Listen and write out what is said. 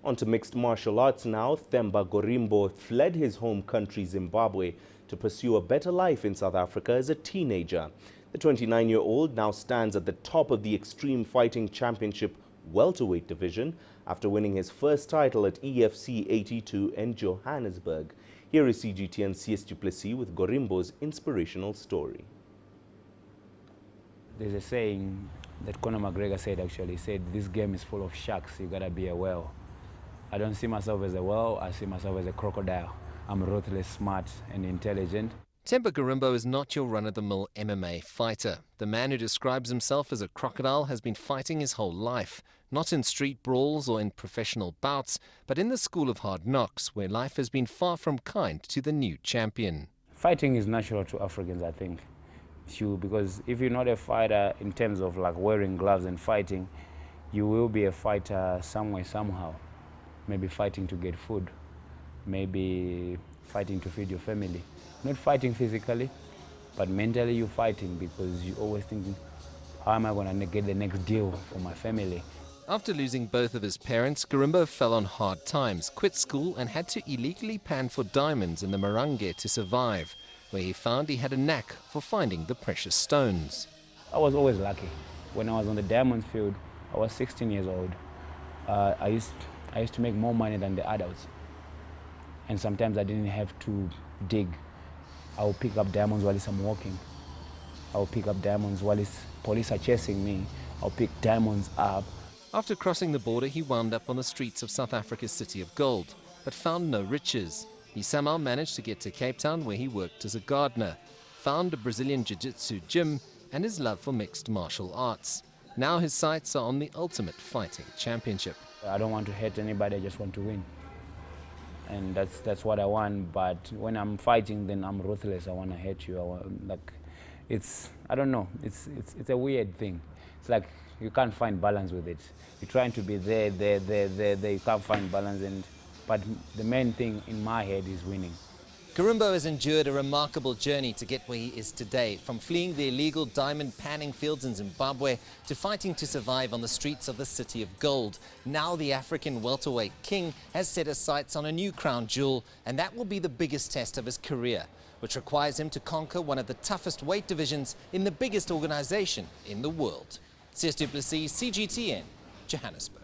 On to mixed martial arts now. Themba Gorimbo fled his home country Zimbabwe to pursue a better life in South Africa as a teenager. The 29-year-old now stands at the top of the Extreme Fighting Championship welterweight division after winning his first title at EFC 82 in Johannesburg. Here is CGTN Sias Plessis with Gorimbo's inspirational story. There's a saying that Conor McGregor said, actually. He said, this game is full of sharks, you gotta be a whale. I don't see myself as a whale, I see myself as a crocodile. I'm ruthless, smart and intelligent. Themba Gorimbo is not your run-of-the-mill MMA fighter. The man who describes himself as a crocodile has been fighting his whole life, not in street brawls or in professional bouts, but in the school of hard knocks, where life has been far from kind to the new champion. Fighting is natural to Africans, I think. Because if you're not a fighter in terms of like wearing gloves and fighting, you will be a fighter somewhere, somehow. Maybe fighting to get food, maybe fighting to feed your family. Not fighting physically, but mentally you're fighting because you're always thinking, how am I going to get the next deal for my family? After losing both of his parents, Gorimbo fell on hard times, quit school and had to illegally pan for diamonds in the Marange to survive, where he found he had a knack for finding the precious stones. I was always lucky. When I was on the diamonds field, I was 16 years old. I used to make more money than the adults. And sometimes I didn't have to dig. I would pick up diamonds while I'm walking. I would pick up diamonds while police are chasing me. I'll pick diamonds up. After crossing the border, he wound up on the streets of South Africa's City of Gold, but found no riches. He somehow managed to get to Cape Town, where he worked as a gardener, found a Brazilian jiu-jitsu gym and his love for mixed martial arts. Now his sights are on the ultimate fighting championship. I don't want to hurt anybody, I just want to win. And that's what I want, but when I'm fighting, then I'm ruthless. I want to hurt you. I don't know, it's a weird thing. It's like you can't find balance with it. You're trying to be there, you can't find balance. But the main thing in my head is winning. Gorimbo has endured a remarkable journey to get where he is today, from fleeing the illegal diamond panning fields in Zimbabwe to fighting to survive on the streets of the City of Gold. Now the African welterweight king has set his sights on a new crown jewel, and that will be the biggest test of his career, which requires him to conquer one of the toughest weight divisions in the biggest organization in the world. Sias du Plessis, CGTN, Johannesburg.